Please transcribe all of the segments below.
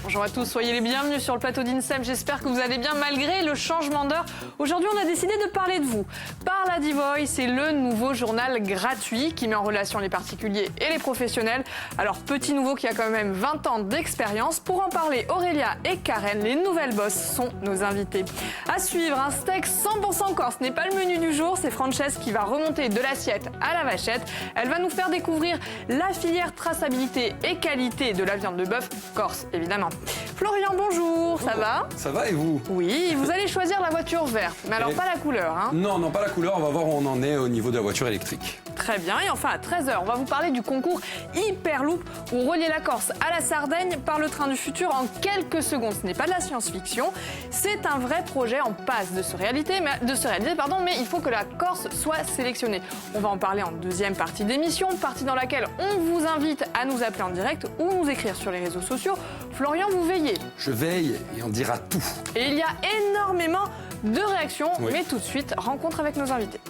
Bonjour à tous, soyez les bienvenus sur le plateau d'INSEP. J'espère que vous allez bien malgré le changement d'heure. Aujourd'hui, on a décidé de parler de vous. Parla-di Voi, c'est le nouveau journal gratuit qui met en relation les particuliers et les professionnels. Alors, petit nouveau qui a quand même 20 ans d'expérience. Pour en parler, Aurélia et Karen, les nouvelles bosses, sont nos invités. À suivre, un steak 100% corse n'est pas le menu du jour. C'est Frances qui va remonter de l'assiette à la vachette. Elle va nous faire découvrir la filière traçabilité et qualité de la viande de bœuf corse, évidemment. Florian, bonjour, ça va? Ça va et vous? Oui, vous allez choisir la voiture verte, mais alors pas la couleur, hein? Non, pas la couleur, on va voir où on en est au niveau de la voiture électrique. Très bien, et enfin à 13h, on va vous parler du concours Hyperloop où relier la Corse à la Sardaigne par le train du futur en quelques secondes. Ce n'est pas de la science-fiction, c'est un vrai projet en passe de se réaliser, mais il faut que la Corse soit sélectionnée. On va en parler en deuxième partie d'émission, partie dans laquelle on vous invite à nous appeler en direct ou nous écrire sur les réseaux sociaux. Florian, vous veillez. Je veille et on dira tout. Et il y a énormément de réactions, oui. Mais tout de suite, rencontre avec nos invités.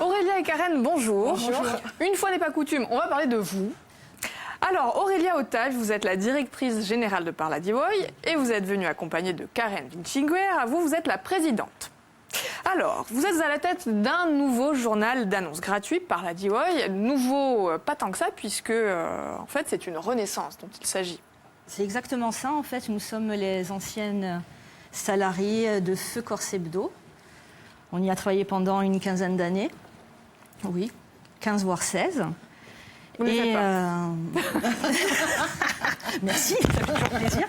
Aurélia et Karen, bonjour. Bonjour. Une fois n'est pas coutume, on va parler de vous. Alors, Aurélia Otage, vous êtes la directrice générale de Parla-di Voi et vous êtes venue accompagnée de Karen Vinciguerra. Vous êtes la présidente. Alors, vous êtes à la tête d'un nouveau journal d'annonces gratuit, Parla-di Voi. Nouveau, pas tant que ça, puisque en fait, c'est une renaissance dont il s'agit. C'est exactement ça, en fait. Nous sommes les anciennes salariées de Feu Corse Hebdo. On y a travaillé pendant une quinzaine d'années. Oui, 15 voire 16. Vous ne le faites pas. Merci, ça fait toujours plaisir.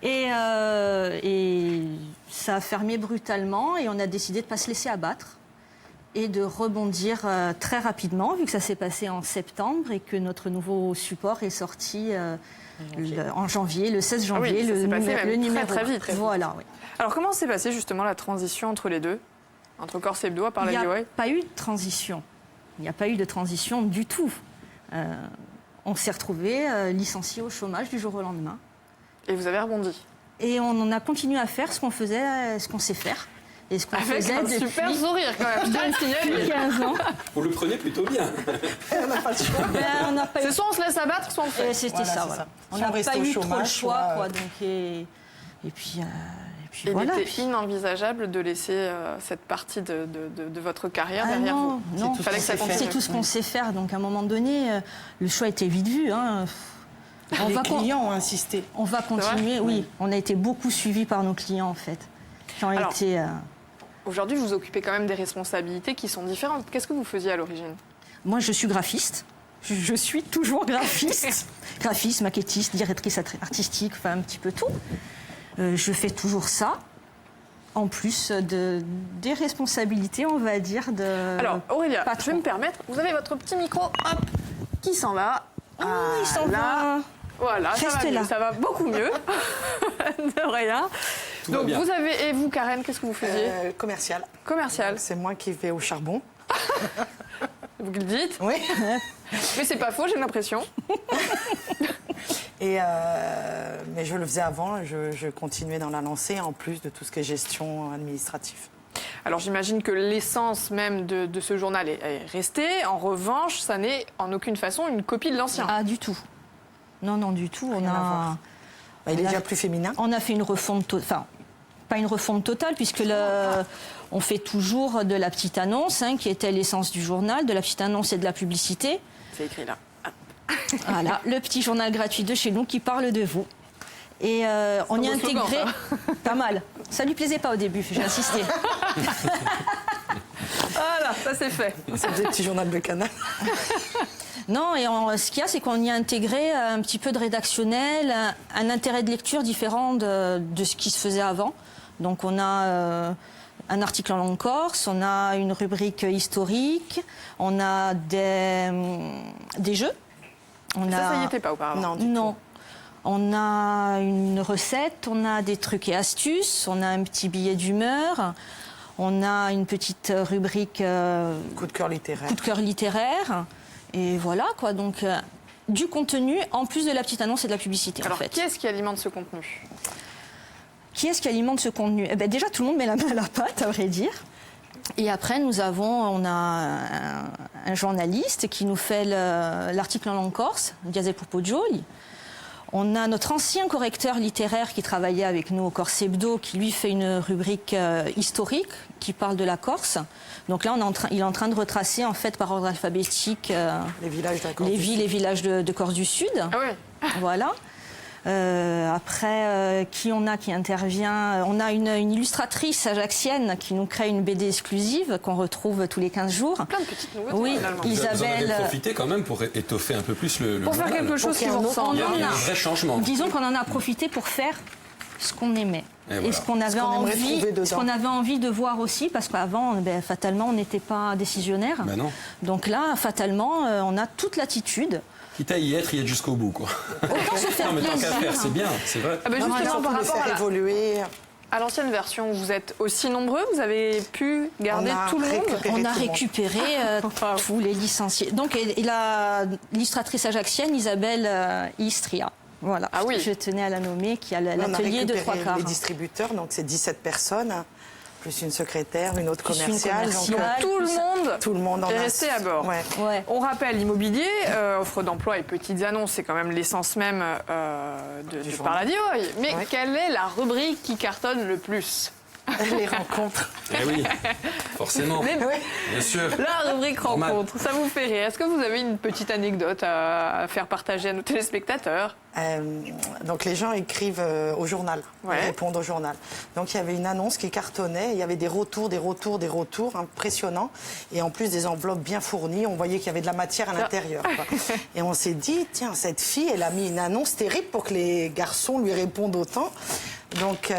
Et ça a fermé brutalement et on a décidé de ne pas se laisser abattre et de rebondir très rapidement, vu que ça s'est passé en septembre et que notre nouveau support est sorti en janvier, le 16 janvier, le numéro. Très vite. Voilà, oui. Alors, comment s'est passée justement la transition entre les deux? Entre Corse Hebdo à Parla-di Voi? Il n'y a pas eu de transition. Il n'y a pas eu de transition du tout. On s'est retrouvés licenciés au chômage du jour au lendemain. Et vous avez rebondi? Et on en a continué à faire ce qu'on faisait, ce qu'on sait faire. Et ce qu'on faisait un depuis super sourire quand même, je tiens à le signaler. 15 ans. Vous le prenez plutôt bien. On n'a pas le choix. C'est soit on se laisse abattre, soit on fait. C'était Voilà, ça, c'est voilà. ça. On Soit n'a rester pas au eu trop le chômage, choix, soit, quoi. Donc, et puis Il voilà. était inenvisageable de laisser cette partie de votre carrière derrière non, vous. non, Fallait que ça continue. c'est tout ce qu'on sait faire. Donc à un moment donné, le choix était vite vu. Hein. Les clients ont insisté. On va continuer, oui. On a été beaucoup suivis par nos clients, en fait. Qui ont été... Aujourd'hui, vous occupez quand même des responsabilités qui sont différentes. Qu'est-ce que vous faisiez à l'origine? Moi, je suis graphiste. Je suis toujours graphiste. Graphiste, maquettiste, directrice artistique, enfin un petit peu tout. Je fais toujours ça. En plus des responsabilités, on va dire, de... Alors, Aurélia, patron. je vais me permettre. Vous avez votre petit micro, hop, qui s'en va. Oh, il s'en va. Voilà, ça Restez va là. mieux, ça va beaucoup mieux. De rien. Tout va Donc, bien. vous avez... Et vous, Karen, qu'est-ce que vous faisiez? Commercial. Commercial. C'est moi qui vais au charbon. Vous le dites? Oui. Mais c'est pas faux, j'ai l'impression. Mais je le faisais avant, je continuais dans la lancée, en plus de tout ce qui est gestion administrative. Alors j'imagine que l'essence même de ce journal est restée. En revanche, ça n'est en aucune façon une copie de l'ancien. Ah, du tout. Non, du tout. Rien à voir. Il est déjà plus féminin. On a fait une refonte... Enfin, pas une refonte totale, puisque on fait toujours de la petite annonce, hein, qui était l'essence du journal, de la petite annonce et de la publicité. C'est écrit là. Voilà, le petit journal gratuit de chez nous qui parle de vous. Et on y a beau slogan, intégré... Pas mal. Ça lui plaisait pas au début, j'ai insisté. Voilà, ça c'est fait. C'est des petits journaux de canal. Non, et ce qu'il y a, c'est qu'on y a intégré un petit peu de rédactionnel, un intérêt de lecture différent de ce qui se faisait avant. Donc on a un article en langue corse, on a une rubrique historique, on a des jeux. Ça y était pas auparavant. Non, du Non. tout. On a une recette, on a des trucs et astuces, on a un petit billet d'humeur, on a une petite rubrique Coup de cœur littéraire. coup de cœur littéraire. Et voilà, quoi. Donc, du contenu en plus de la petite annonce et de la publicité, Alors, en fait. qui est-ce qui alimente ce contenu? Qui est-ce qui alimente ce contenu? Eh ben, déjà, tout le monde met la main à la pâte, à vrai dire. Et après, on a un journaliste qui nous fait l'article en langue corse, Diazé Popogioli. On a notre ancien correcteur littéraire qui travaillait avec nous au Corse Hebdo, qui lui fait une rubrique historique qui parle de la Corse. Donc là, il est en train de retracer, en fait, par ordre alphabétique, Les villages de la Corse les du villes Sud. et villages de Corse du Sud. Ah oui. Voilà. Après, qui on a qui intervient? On a une illustratrice ajaxienne qui nous crée une BD exclusive qu'on retrouve tous les 15 jours. Plein de petites nouveautés, Oui, finalement. Vous en avez Isabelle. profité quand même pour étoffer un peu plus le Pour faire journal. quelque chose qu'il qui y ait vous un ressemble. Il y a On en un a. vrai changement. Disons qu'on en a profité pour faire ce qu'on aimait. Et Et voilà. ce qu'on avait, qu'on aimerait trouver dedans. ce qu'on avait envie de voir aussi, parce qu'avant, fatalement, on n'était pas décisionnaire. Ben non. Donc là, fatalement, on a toute l'attitude. Quitte à y être jusqu'au bout, quoi. Autant se faire Non, mais tant qu'à plaisir. faire, c'est bien, c'est vrai. Ah ben Non, et justement, surtout par le rapport faire à évoluer. l'ancienne version, vous êtes aussi nombreux? Vous avez pu garder On a tout le monde? récupéré On a tout le monde. récupéré Wow. tous les licenciés. Donc, et l'illustratrice ajaxienne, Isabelle Istria. Voilà, Ah oui. je tenais à la nommer, qui a On a l'atelier de récupéré trois quarts. les distributeurs, donc c'est 17 personnes, plus une secrétaire, une autre Plus une commerciale. commerciale. Tout le monde tout le monde en est a. resté à bord. Ouais. Ouais. On rappelle l'immobilier, offre d'emploi et petites annonces, c'est quand même l'essence même de journal. Par la Divoye. Mais Ouais. quelle est la rubrique qui cartonne le plus? Les rencontres. Eh oui, forcément. Les- Bien sûr. La rubrique Normal. rencontre, ça vous fait rire. Est-ce que vous avez une petite anecdote à faire partager à nos téléspectateurs? Donc les gens écrivent au journal, Ouais. ils répondent au journal. Donc il y avait une annonce qui cartonnait, il y avait des retours impressionnants, et en plus des enveloppes bien fournies, on voyait qu'il y avait de la matière à l'intérieur, quoi. Et on s'est dit, tiens, cette fille, elle a mis une annonce terrible pour que les garçons lui répondent autant. Donc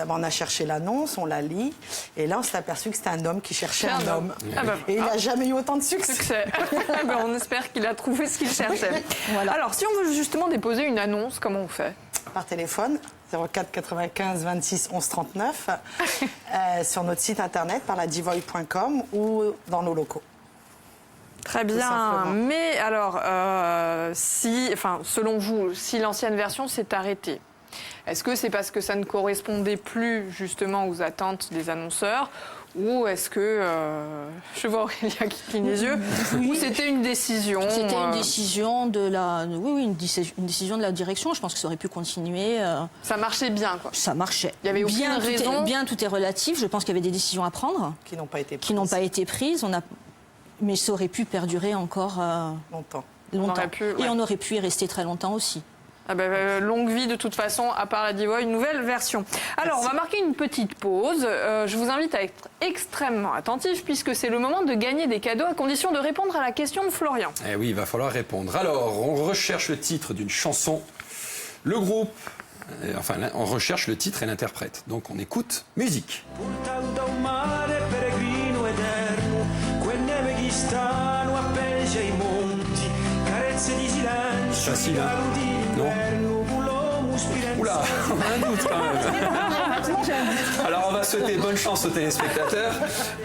on a cherché l'annonce, on la lit, et là on s'est aperçu que c'était un homme qui cherchait C'est un homme. Ah bah, Et il n'a jamais eu autant de succès. succès. Ben, on espère qu'il a trouvé ce qu'il cherchait. Voilà. Alors, si on veut justement déposer une annonce, comment on fait? Par téléphone, 04 95 26 11 39, sur notre site internet, parladivoy.com ou dans nos locaux. Très bien. simplement. Mais alors, selon vous, si l'ancienne version s'est arrêtée, est-ce que c'est parce que ça ne correspondait plus justement aux attentes des annonceurs, ou est-ce que, je vois Aurélia qui cligne les yeux, ou c'était une décision C'était une décision de la, une décision de la direction. Je pense que ça aurait pu continuer. Ça marchait bien, quoi. Ça marchait. Il y avait aucune bien, raison. Tout est relatif. Je pense qu'il y avait des décisions à prendre Qui n'ont pas été qui n'ont pas été prises. Mais ça aurait pu perdurer encore longtemps. longtemps. aurait pu, ouais. Et on aurait pu y rester très longtemps aussi. Ah ben, longue vie de toute façon, à part la Divoye, une nouvelle version. Alors, on va marquer une petite pause. Je vous invite à être extrêmement attentif puisque c'est le moment de gagner des cadeaux à condition de répondre à la question de Florian. Eh oui, il va falloir répondre. Alors, on recherche le titre d'une chanson, le groupe, on recherche le titre et l'interprète. Donc on écoute musique. Portando un mare peregrino eterno, quel neve che stanno appesi ai monti, carezze di silenzio, Facile, hein? regalo d'inverno, l'uomo spirenzio. Oula, on a un doute quand même. Alors on va souhaiter bonne chance aux téléspectateurs.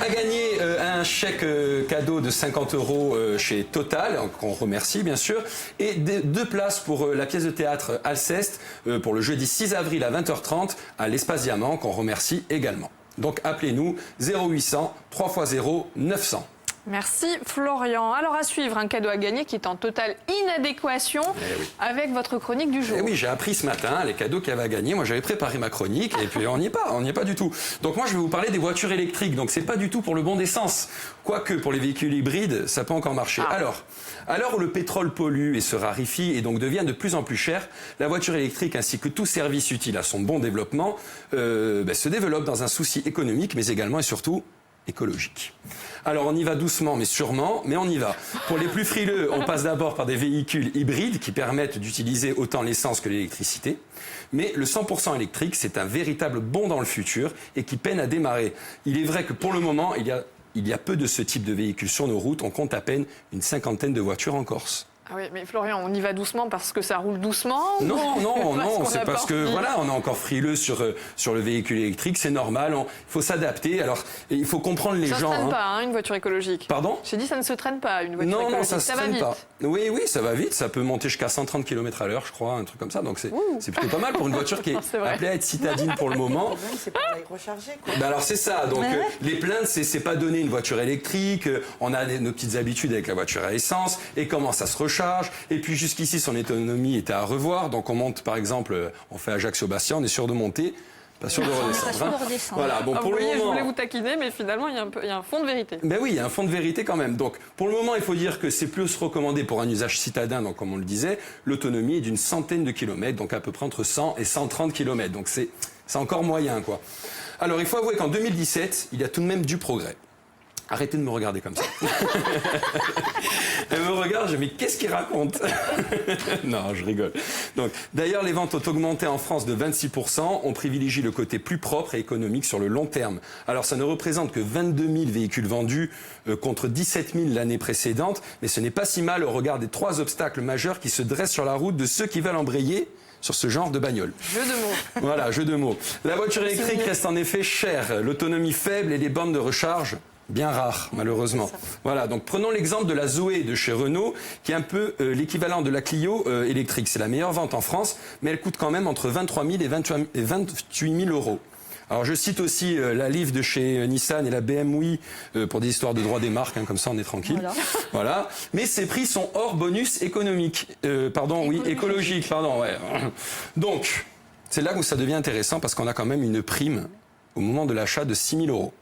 À gagner un chèque cadeau de 50 € chez Total, qu'on remercie bien sûr, et 2 places pour la pièce de théâtre Alceste pour le jeudi 6 avril à 20h30 à l'Espace Diamant, qu'on remercie également. Donc appelez-nous 0800 3x0 900. Merci Florian. Alors à suivre, un cadeau à gagner qui est en totale inadéquation avec votre chronique du jour. Eh oui, j'ai appris ce matin les cadeaux qu'il y avait à gagner. Moi, j'avais préparé ma chronique et puis on n'y est pas du tout. Donc moi, je vais vous parler des voitures électriques. Donc c'est pas du tout pour le bon d'essence. Quoique pour les véhicules hybrides, ça peut encore marcher. Alors, à l'heure où le pétrole pollue et se raréfie et donc devient de plus en plus cher, la voiture électrique ainsi que tout service utile à son bon développement se développe dans un souci économique, mais également et surtout écologique. Alors on y va doucement mais sûrement, mais on y va. Pour les plus frileux, on passe d'abord par des véhicules hybrides qui permettent d'utiliser autant l'essence que l'électricité. Mais le 100% électrique, c'est un véritable bond dans le futur et qui peine à démarrer. Il est vrai que pour le moment, il y a peu de ce type de véhicules sur nos routes. On compte à peine une 50aine de voitures en Corse. Ah oui, mais Florian, on y va doucement parce que ça roule doucement Non, c'est parce que envie. voilà, on est encore frileux sur le véhicule électrique, c'est normal, il faut s'adapter. Alors, il faut comprendre les Ça gens. ne se traîne pas, une voiture écologique. Pardon ? J'ai dit ça ne se traîne pas, une voiture Non, écologique. ça se va traîne vite. pas. Oui, ça va vite, ça peut monter jusqu'à 130 km/h, je crois, un truc comme ça. Donc c'est plutôt pas mal pour une voiture qui est C'est vrai. appelée à être citadine pour le moment. Le problème, c'est pour la recharger, quoi. Ben alors c'est ça, donc les plaintes, c'est pas donner une voiture électrique, on a nos petites habitudes avec la voiture à essence, et comment ça se recharge, et puis jusqu'ici son autonomie était à revoir, donc on monte par exemple, on fait Ajaccio-Bastia, on est sûr de monter, pas sûr de redescendre. sûr de redescendre. Voilà, bon Ah, pour vous le voyez, je moment... voulais vous taquiner, mais finalement, il y a un fond de vérité. Ben oui, il y a un fond de vérité quand même. Donc, pour le moment, il faut dire que c'est plus recommandé pour un usage citadin. Donc, comme on le disait, l'autonomie est d'une centaine de kilomètres, donc à peu près entre 100 et 130 kilomètres. Donc, c'est encore moyen, quoi. Alors, il faut avouer qu'en 2017, il y a tout de même du progrès. Arrêtez de me regarder comme ça. Elle me regarde, je dis, mais qu'est-ce qu'il raconte? Non, je rigole. Donc, d'ailleurs, les ventes ont augmenté en France de 26%. On privilégie le côté plus propre et économique sur le long terme. Alors, ça ne représente que 22 000 véhicules vendus contre 17 000 l'année précédente. Mais ce n'est pas si mal au regard des 3 obstacles majeurs qui se dressent sur la route de ceux qui veulent embrayer sur ce genre de bagnole. Jeu de mots. Voilà, jeu de mots. La voiture électrique reste en effet chère. L'autonomie faible et les bornes de recharge bien rares, malheureusement. Voilà, donc prenons l'exemple de la Zoé de chez Renault, qui est un peu l'équivalent de la Clio électrique. C'est la meilleure vente en France, mais elle coûte quand même entre 23 000 et 28 000 euros. Alors je cite aussi la Leaf de chez Nissan et la BMW pour des histoires de droit des marques, comme ça on est tranquille. Voilà. Mais ces prix sont hors bonus économique. Écologique, pardon, ouais. Donc, c'est là où ça devient intéressant parce qu'on a quand même une prime au moment de l'achat de 6 000 euros.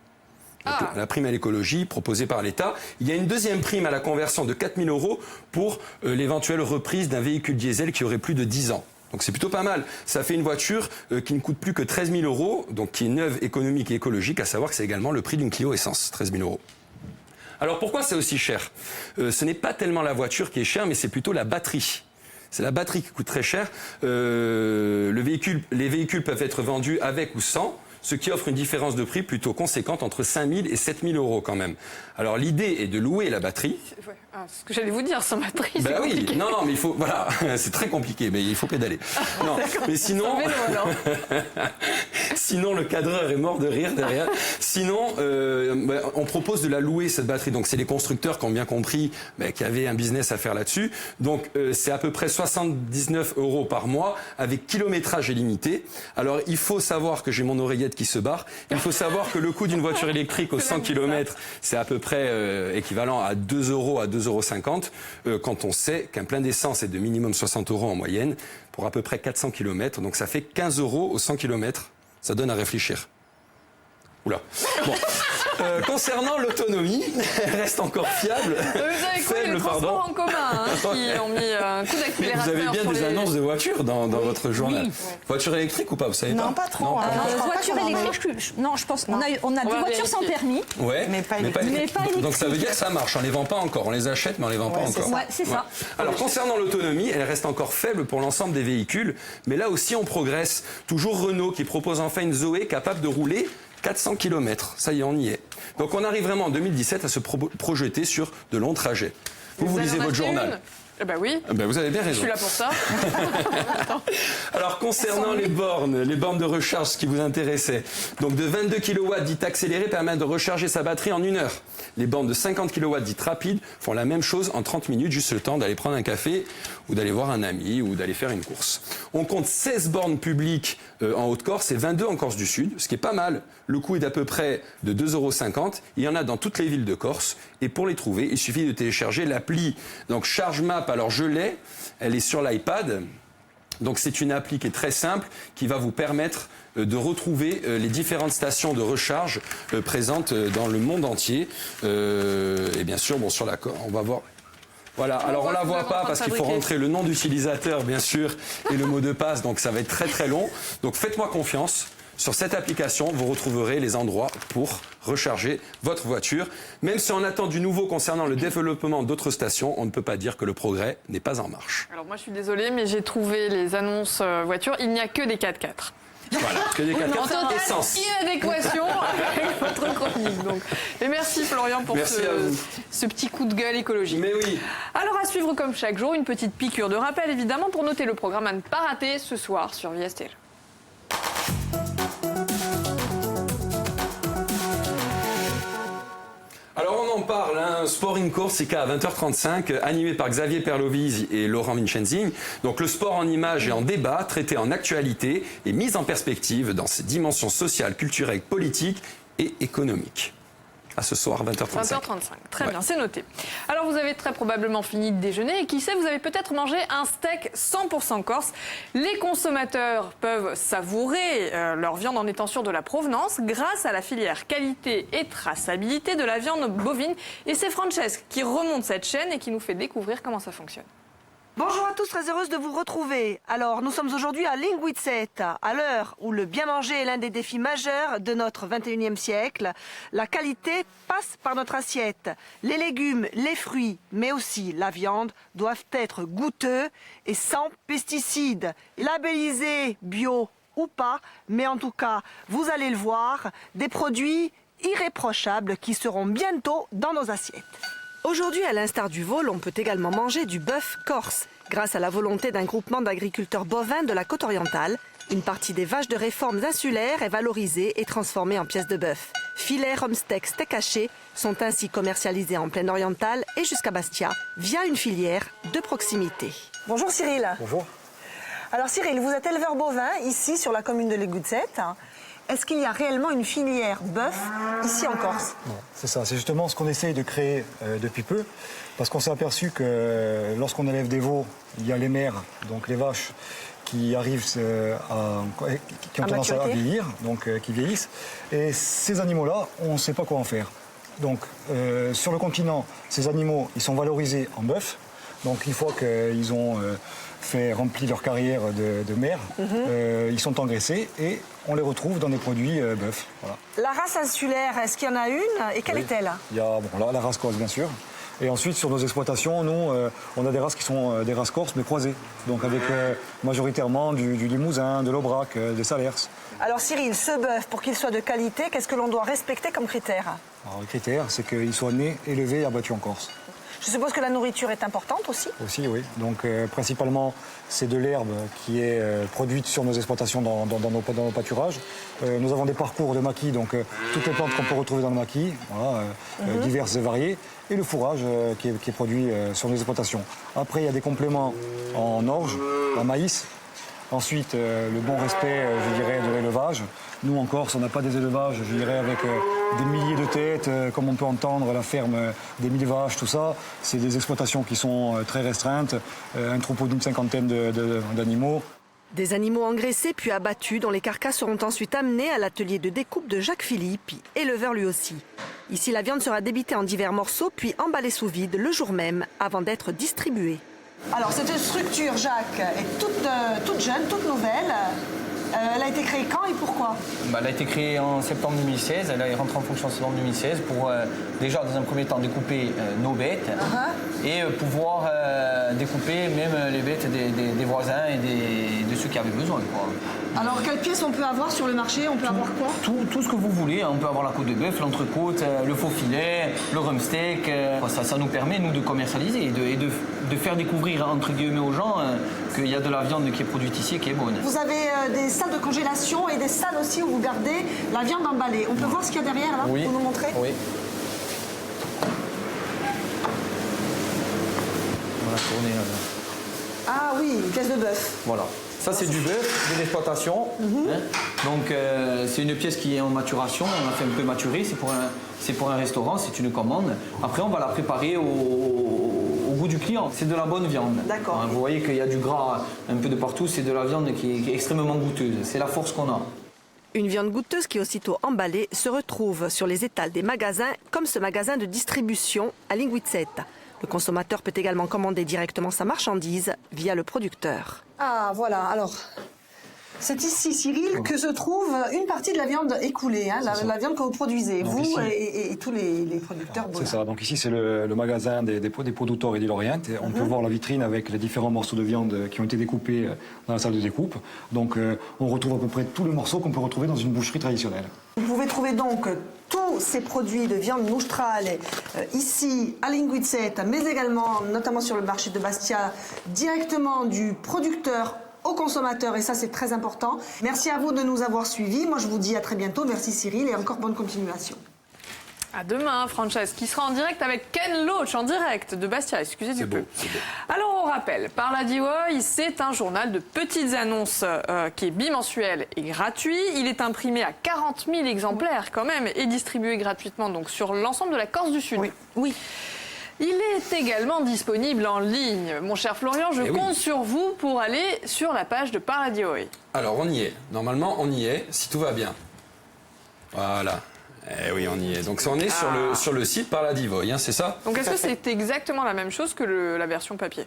Donc, la prime à l'écologie proposée par l'État. Il y a une deuxième prime à la conversion de 4 000 euros pour l'éventuelle reprise d'un véhicule diesel qui aurait plus de 10 ans. Donc c'est plutôt pas mal. Ça fait une voiture qui ne coûte plus que 13 000 euros, donc qui est neuve, économique et écologique, à savoir que c'est également le prix d'une Clio essence, 13 000 euros. Alors pourquoi c'est aussi cher ? Ce n'est pas tellement la voiture qui est chère, mais c'est plutôt la batterie. C'est la batterie qui coûte très cher. Les véhicules peuvent être vendus avec ou sans, ce qui offre une différence de prix plutôt conséquente entre 5 000 et 7 000 euros quand même. Alors l'idée est de louer la batterie. Ouais. Ce que j'allais vous dire, sans batterie, c'est Ben oui, compliqué. non, mais il faut, voilà, c'est très compliqué, mais il faut pédaler. Non, mais sinon, Sans vélo, alors. sinon le cadreur est mort de rire derrière. Sinon, on propose de la louer cette batterie. Donc c'est les constructeurs qui ont bien compris qu'il y avait un business à faire là-dessus. Donc c'est à peu près 79 euros par mois avec kilométrage illimité. Alors il faut savoir que j'ai mon oreillette qui se barre. Il faut savoir que le coût d'une voiture électrique aux 100 km, c'est à peu près équivalent à 2 euros à 2,50 € quand on sait qu'un plein d'essence est de minimum 60 euros en moyenne pour à peu près 400 km. Donc ça fait 15 euros aux 100 km. Ça donne à réfléchir. Oula. Bon. Concernant l'autonomie, elle reste encore fiable. Vous savez quoi, Faible, les transports pardon. en commun qui ont mis un coup Mais d'accélérateur. vous avez bien sur des les... annonces de voitures dans votre journal. Voiture électrique ou pas, vous savez pas? Non, pas trop. Non, hein. pas Je crois pas Voiture qu'on en ait. électrique, non, je pense. On a des On va voitures sans vérifier. permis. Ouais, Mais pas électrique. Mais pas électrique. Donc ça veut dire que ça marche. On les vend pas encore. On les achète, mais on les vend pas Ouais, c'est encore. ça. Ouais, c'est ça. Alors concernant l'autonomie, elle reste encore faible pour l'ensemble des véhicules, mais là aussi on progresse. Toujours Renault qui propose enfin une Zoé capable de rouler 400 km. Ça y est, on y est. Donc on arrive vraiment en 2017 à se projeter sur de longs trajets. Vous allez lisez en votre acheter journal. une Eh ben oui, Ben, vous avez bien je raison. suis là pour ça. Alors concernant les bornes de recharge, ce qui vous intéressait, donc de 22 kW dites accélérées permettent de recharger sa batterie en 1 heure. Les bornes de 50 kW dites rapides font la même chose en 30 minutes, juste le temps d'aller prendre un café ou d'aller voir un ami ou d'aller faire une course. On compte 16 bornes publiques en Haute-Corse et 22 en Corse du Sud, ce qui est pas mal. Le coût est d'à peu près de 2,50 €. Il y en a dans toutes les villes de Corse. Et pour les trouver, il suffit de télécharger l'appli. Donc ChargeMap, alors je l'ai, elle est sur l'iPad. Donc c'est une appli qui est très simple, qui va vous permettre de retrouver les différentes stations de recharge présentes dans le monde entier. Et bien sûr, bon, sur la on va voir. Voilà, alors on la voit pas parce qu'il faut rentrer le nom d'utilisateur, bien sûr, et le mot de passe, donc ça va être très très long. Donc faites-moi confiance. Sur cette application, vous retrouverez les endroits pour recharger votre voiture. Même si on attend du nouveau concernant le développement d'autres stations, on ne peut pas dire que le progrès n'est pas en marche. Alors moi je suis désolée, mais j'ai trouvé les annonces voitures, il n'y a que des 4x4. Voilà, que des 4x4 En totale essence. inadéquation avec votre chronique. Donc. Et merci Florian pour Merci à vous. ce petit coup de gueule écologique. Mais oui. Alors à suivre comme chaque jour, une petite piqûre de rappel évidemment pour noter le programme à ne pas rater ce soir sur Viastel. Alors on en parle, hein, Sport in Course, c'est à 20h35, animé par Xavier Perlovizzi et Laurent Vincenzing. Donc le sport en images et en débat, traité en actualité et mis en perspective dans ses dimensions sociales, culturelles, politiques et économiques. À ce soir, 20h35. 20h35, très bien, c'est noté. Alors vous avez très probablement fini de déjeuner et qui sait, vous avez peut-être mangé un steak 100% corse. Les consommateurs peuvent savourer leur viande en étant sûrs de la provenance grâce à la filière qualité et traçabilité de la viande bovine. Et c'est Francesque qui remonte cette chaîne et qui nous fait découvrir comment ça fonctionne. Bonjour à tous, très heureuse de vous retrouver. Alors, nous sommes aujourd'hui à Linguizzetta, à l'heure où le bien manger est l'un des défis majeurs de notre 21e siècle. La qualité passe par notre assiette. Les légumes, les fruits, mais aussi la viande doivent être goûteux et sans pesticides. Labellisés bio ou pas, mais en tout cas, vous allez le voir, des produits irréprochables qui seront bientôt dans nos assiettes. Aujourd'hui, à l'instar du veau, on peut également manger du bœuf corse. Grâce à la volonté d'un groupement d'agriculteurs bovins de la côte orientale, une partie des vaches de réformes insulaires est valorisée et transformée en pièces de bœuf. Filets, rumsteak, steak haché sont ainsi commercialisés en plaine orientale et jusqu'à Bastia via une filière de proximité. Bonjour Cyril. Bonjour. Alors Cyril, vous êtes éleveur bovin ici sur la commune de Linguizzetta. Est-ce qu'il y a réellement une filière bœuf ici en Corse? Non, c'est ça, c'est justement ce qu'on essaye de créer depuis peu, parce qu'on s'est aperçu que lorsqu'on élève des veaux, il y a les mères, donc les vaches, qui arrivent qui ont tendance à vieillir, donc qui vieillissent, et ces animaux-là, on ne sait pas quoi en faire. Donc sur le continent, ces animaux, ils sont valorisés en bœuf, donc une fois qu'ils ont rempli leur carrière de mère, ils sont engraissés et on les retrouve dans des produits bœuf. Voilà. La race insulaire, est-ce qu'il y en a une et quelle est-elle? Il y a la race corse bien sûr. Et ensuite sur nos exploitations, nous, on a des races qui sont des races corses mais croisées. Donc avec majoritairement du Limousin, de l'Aubrac, des Salers. Alors Cyril, ce bœuf, pour qu'il soit de qualité, qu'est-ce que l'on doit respecter comme critère? Alors, le critère, c'est qu'il soit né, élevé et abattu en Corse. Je suppose que la nourriture est importante aussi? Aussi, oui. Donc principalement, c'est de l'herbe qui est produite sur nos exploitations dans nos pâturages. Nous avons des parcours de maquis, donc toutes les plantes qu'on peut retrouver dans le maquis, voilà, diverses et variées, et le fourrage qui est produit sur nos exploitations. Après, il y a des compléments en orge, en maïs. Ensuite, le bon respect, je dirais, de l'élevage. Nous, en Corse, on n'a pas des élevages, je dirais, avec des milliers de têtes, comme on peut entendre, la ferme des 1000 vaches, tout ça. C'est des exploitations qui sont très restreintes, un troupeau d'une cinquantaine d'animaux. Des animaux engraissés puis abattus dont les carcasses seront ensuite amenées à l'atelier de découpe de Jacques Philippe, éleveur lui aussi. Ici, la viande sera débitée en divers morceaux puis emballée sous vide le jour même avant d'être distribuée. Alors cette structure, Jacques, est toute jeune, toute nouvelle. Elle a été créée quand et pourquoi? Elle a été créée en septembre 2016, elle est rentrée en fonction en septembre 2016 pour déjà dans un premier temps découper nos bêtes et pouvoir découper même les bêtes des voisins et de ceux qui avaient besoin. Quoi. Alors quelles pièces on peut avoir sur le marché? On peut avoir quoi? Tout ce que vous voulez, on peut avoir la côte de bœuf, l'entrecôte, le faux filet, le rumsteak. Ça nous permet nous de commercialiser et de faire découvrir entre guillemets aux gens qu'il y a de la viande qui est produite ici et qui est bonne. Vous avez des salles de congélation et des salles aussi où vous gardez la viande emballée. On peut voir ce qu'il y a derrière là? Oui. Vous nous montrer? Oui. On va tourner. Ah oui, une pièce de bœuf. Voilà. Ça, c'est du bœuf de l'exploitation. Donc, c'est une pièce qui est en maturation. On a fait un peu maturer. C'est pour un restaurant, c'est une commande. Après, on va la préparer au goût du client. C'est de la bonne viande. D'accord. Vous voyez qu'il y a du gras un peu de partout. C'est de la viande qui est extrêmement goûteuse. C'est la force qu'on a. Une viande goûteuse qui, aussitôt emballée, se retrouve sur les étals des magasins, comme ce magasin de distribution à Linguizzetta. Le consommateur peut également commander directement sa marchandise via le producteur. Ah, voilà. Alors, C'est ici, Cyril, que se trouve une partie de la viande écoulée, hein, la viande que vous produisez, Donc vous ici- et tous les producteurs. C'est ça, donc ici c'est le magasin des producteurs et de l'Orient. On peut voir la vitrine avec les différents morceaux de viande qui ont été découpés dans la salle de découpe. Donc on retrouve à peu près tous les morceaux qu'on peut retrouver dans une boucherie traditionnelle. Vous pouvez trouver donc tous ces produits de viande moustrale ici à Linguizet, mais également, notamment sur le marché de Bastia, directement du producteur au consommateur, et ça c'est très important. Merci à vous de nous avoir suivis. Moi je vous dis à très bientôt. Merci Cyril et encore bonne continuation. À demain, Frances, qui sera en direct avec Ken Loach, en direct de Bastia. Excusez du peu. C'est beau. Alors, on rappelle, Parladi Voy, c'est un journal de petites annonces qui est bimensuel et gratuit. Il est imprimé à 40 000 exemplaires quand même et distribué gratuitement donc sur l'ensemble de la Corse du Sud. Oui. Il est également disponible en ligne. Mon cher Florian, je compte sur vous pour aller sur la page de Parladi Voy. Alors, on y est. Normalement, on y est, si tout va bien. Voilà. Eh oui, on y est. Donc, on est sur le site Parladi Voy, hein, c'est ça? Donc, est-ce que c'est exactement la même chose que la version papier?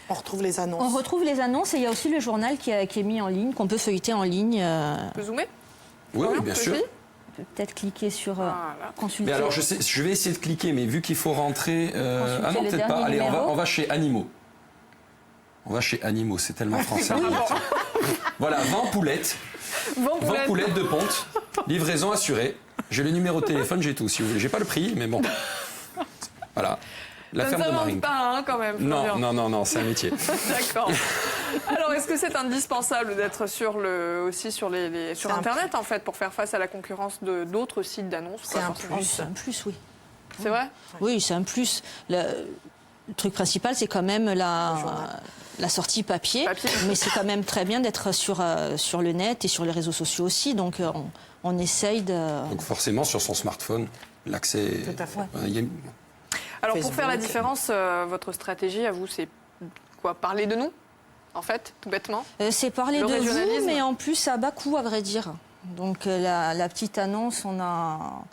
On retrouve les annonces. On retrouve les annonces et il y a aussi le journal qui est mis en ligne, qu'on peut feuilleter en ligne. On peut zoomer? Oui, bien sûr. Peut-être cliquer sur consulter. Mais alors, je vais essayer de cliquer, mais vu qu'il faut rentrer... Ah non, le peut-être pas. dernier Allez, numéro. on va chez Animaux. On va chez Animaux, c'est tellement français. Voilà, 20 poulettes. 20 poulettes de ponte. Livraison assurée. J'ai le numéro de téléphone, j'ai tout, si vous voulez. J'ai pas le prix, mais bon. Voilà. La Ça ne ferme de s'invente Marine. pas, hein, quand même, Florian. Non, c'est un métier. D'accord. Alors, est-ce que c'est indispensable d'être sur Internet, en fait, pour faire face à la concurrence d'autres sites d'annonces? C'est un plus. C'est un plus, oui. C'est vrai? Oui, c'est un plus. Le truc principal, c'est quand même la sortie papier. Mais c'est quand même très bien d'être sur le net et sur les réseaux sociaux aussi. Donc, on essaye de... Donc forcément, sur son smartphone, l'accès... Tout à fait. Alors, pour Facebook. faire la différence, votre stratégie, à vous, c'est quoi? Parler de nous, en fait, tout bêtement? C'est parler Le de régionalisme. vous, mais en plus à bas coût, à vrai dire. Donc la petite annonce, on a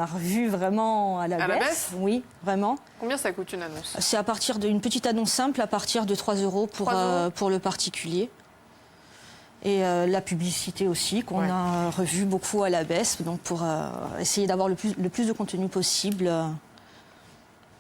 revu vraiment à la baisse. Oui, vraiment. Combien ça coûte une annonce? C'est à partir d'une petite annonce simple, à partir de 3 € 3 € pour le particulier. Et la publicité aussi, qu'on a revu beaucoup à la baisse, donc pour essayer d'avoir le plus de contenu possible.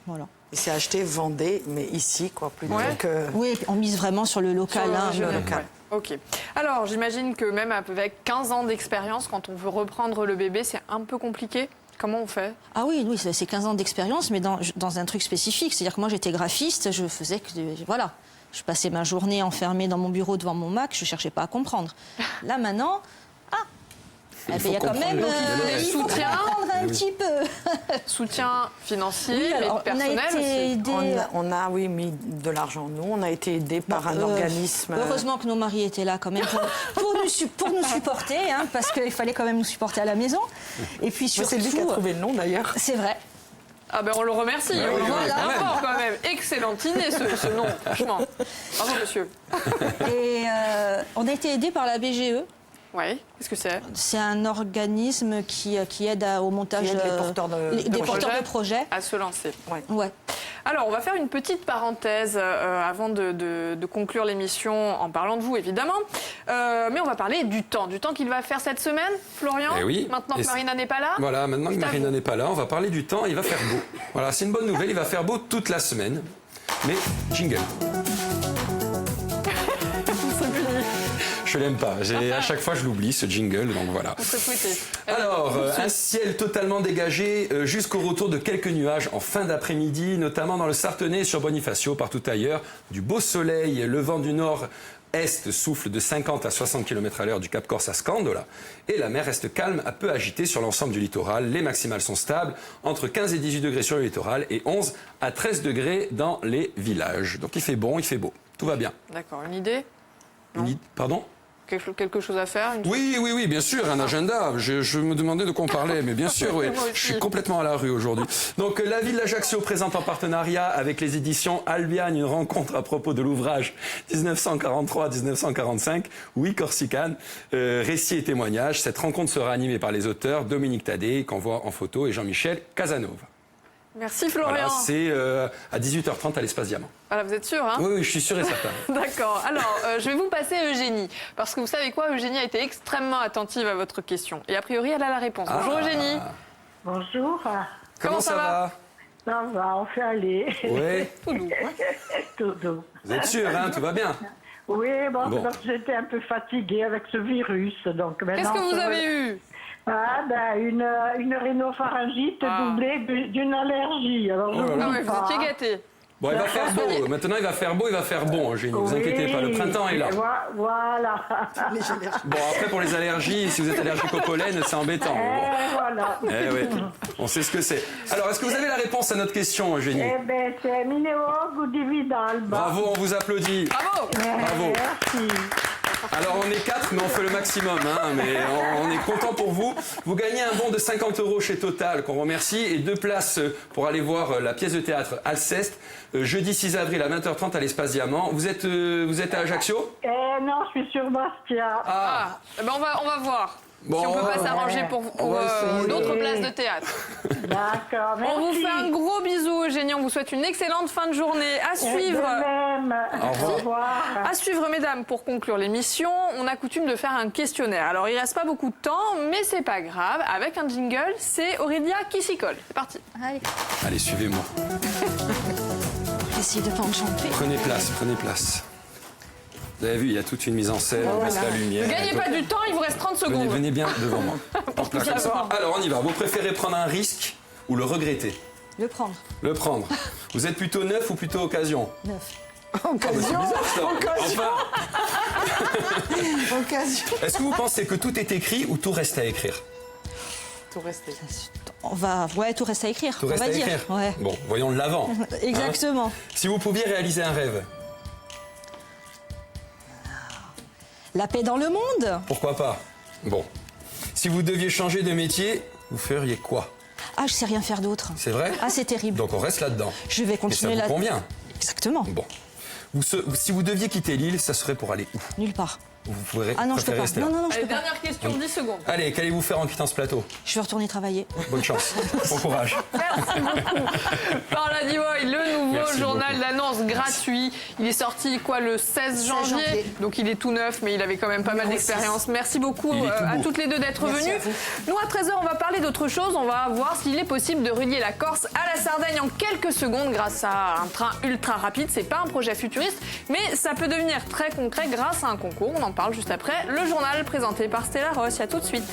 Voilà. Et c'est acheter, vendez, mais ici, quoi, plutôt que... Oui, on mise vraiment sur le local. Sur le hein, régional, le- local. ouais. Ok. Alors, j'imagine que même avec 15 ans d'expérience, quand on veut reprendre le bébé, c'est un peu compliqué. Comment on fait? Ah oui, c'est 15 ans d'expérience, mais dans un truc spécifique. C'est-à-dire que moi, j'étais graphiste, je faisais que... Voilà. Je passais ma journée enfermée dans mon bureau devant mon Mac, je ne cherchais pas à comprendre. Là, maintenant... Il y a quand même des il faut soutiens. comprendre un petit peu. Soutien financier, Oui, mais alors, personnel on a été aussi. aidés. On a, oui, mis de l'argent. Nous, on a été aidés par un organisme... Heureusement que nos maris étaient là quand même pour nous supporter, hein, parce qu'il fallait quand même nous supporter à la maison. Et puis C'est surtout, lui qui a trouvé le nom, d'ailleurs. c'est vrai. Ah ben on le remercie. oui, On oui, est quand même. fort quand même. Excellente idée ce nom, franchement. Bravo monsieur. Et on a été aidés par la BGE. Oui, qu'est-ce que c'est? C'est un organisme qui aide au montage Qui aide les porteurs de porteurs de projets. À se lancer. Ouais. Alors, on va faire une petite parenthèse avant de conclure l'émission en parlant de vous, évidemment. Mais on va parler du temps qu'il va faire cette semaine, Florian. Eh oui. Maintenant que Et Marina n'est pas là. Voilà, maintenant que C'est à Marina vous. n'est pas là, on va parler du temps, il va faire beau. Voilà, c'est une bonne nouvelle, il va faire beau toute la semaine. Mais jingle. Je l'aime pas. À chaque fois, je l'oublie, ce jingle, donc voilà. On se fouettait. Alors, un ciel totalement dégagé jusqu'au retour de quelques nuages en fin d'après-midi, notamment dans le Sartenay et sur Bonifacio, partout ailleurs. Du beau soleil, le vent du nord-est souffle de 50 à 60 km/h du Cap Corse à Scandola. Et la mer reste calme, un peu agitée sur l'ensemble du littoral. Les maximales sont stables, entre 15 et 18 degrés sur le littoral et 11 à 13 degrés dans les villages. Donc il fait bon, il fait beau. Tout va bien. D'accord, une idée? Pardon ? Quelque chose à faire? Oui, bien sûr, un agenda. Je me demandais de quoi on parlait, mais bien sûr, oui. Moi aussi. Je suis complètement à la rue aujourd'hui. Donc, la ville d'Ajaccio présente en partenariat avec les éditions Albiane une rencontre à propos de l'ouvrage 1943-1945, Oui, Corsicane, récits et témoignages. Cette rencontre sera animée par les auteurs Dominique Tadé, qu'on voit en photo, et Jean-Michel Casanova. Merci Florian. Voilà, c'est à 18h30 à l'Espace Diamant. Voilà, vous êtes sûr, hein? Oui, je suis sûr et certain. D'accord. Alors, je vais vous passer Eugénie. Parce que vous savez quoi, Eugénie a été extrêmement attentive à votre question. Et a priori, elle a la réponse. Bonjour Eugénie. Bonjour. Comment ça va? Ça va, on fait aller. Oui. Tout doux. Tout doux. Vous êtes sûr, hein? Tout va bien? Oui, bon, Bon. parce que j'étais un peu fatiguée avec ce virus. Donc Qu'est-ce maintenant, que vous avez eu? Ah, ben, une rhinopharyngite doublée d'une allergie. Alors, je Oh là vous là. Ah dis ouais, vous pas. étiez gâtés. Bon, il va faire beau. Maintenant, il va faire beau, il va faire bon, Eugénie. Vous inquiétez pas, le printemps est là. Voilà. Bon, après, pour les allergies, si vous êtes allergique au pollen, c'est embêtant. mais bon. Voilà. Eh oui, on sait ce que c'est. Alors, est-ce que vous avez la réponse à notre question, Eugénie? Eh ben, c'est Minéog ou Dividalba. Bravo, on vous applaudit. Bravo. Bravo. Merci. Alors, on est 4, mais on fait le maximum. Hein, mais on est content pour vous. Vous gagnez un bon de 50 € chez Total, qu'on remercie, et 2 places pour aller voir la pièce de théâtre Alceste, jeudi 6 avril à 20h30 à l'Espace Diamant. Vous êtes à Ajaccio? Non, je suis sur Bastia. Ah, eh ben on va voir. Bon, si on peut pas ouais. s'arranger pour On va essayer. d'autres places de théâtre. D'accord, merci. On vous fait un gros bisou, Eugénie. On vous souhaite une excellente fin de journée. À suivre. De même. Au revoir. À suivre, mesdames, pour conclure l'émission, on a coutume de faire un questionnaire. Alors, il reste pas beaucoup de temps, mais c'est pas grave. Avec un jingle, c'est Aurélia qui s'y colle. C'est parti. Allez, Allez, suivez-moi. essayez de pas en chanter. Prenez place, prenez place. Vous avez vu, il y a toute une mise en scène, on baisse la lumière. Ne gagnez pas du temps, il vous reste 30 secondes. Venez bien devant moi. Hop là, comme ça. Alors, on y va. Vous préférez prendre un risque ou le regretter? Le prendre. Le prendre. Vous êtes plutôt neuf ou plutôt occasion? 9. C'est bizarre, ça. Enfin, Occasion. est-ce que vous pensez que tout est écrit ou tout reste à écrire? Tout resté. Tout reste à écrire. Tout on reste va à dire. écrire. Ouais. Bon, voyons de l'avant. Exactement. Hein? Si vous pouviez réaliser un rêve, La paix dans le monde. pourquoi pas? Bon. Si vous deviez changer de métier, vous feriez quoi? Ah, je sais rien faire d'autre. C'est vrai? Ah, c'est terrible. Donc on reste là-dedans. Je vais continuer Et ça là. vous convient? Exactement. Bon. Si vous deviez quitter l'île, ça serait pour aller où? Nulle part. Vous pourrez Ah non, je peux pas. rester là. Non, je Allez, peux pas. dernière question, 10 secondes. Allez, qu'allez-vous faire en quittant ce plateau? Je vais retourner travailler. Bonne chance. Bon courage. Merci beaucoup. Par la Divoy, le nouveau Merci journal beaucoup. d'annonce gratuit. Il est sorti le 16 janvier. janvier. Donc il est tout neuf, mais il avait quand même pas mal d'expérience. Merci beaucoup Il est tout à beau. toutes les deux d'être Merci venues. à vous. Nous, à 13h, on va parler d'autre chose. On va voir s'il est possible de relier la Corse à la Sardaigne en quelques secondes grâce à un train ultra rapide. C'est pas un projet futuriste, mais ça peut devenir très concret grâce à un concours. On en parle juste après. Le journal présenté par Stella Ross. À tout de suite.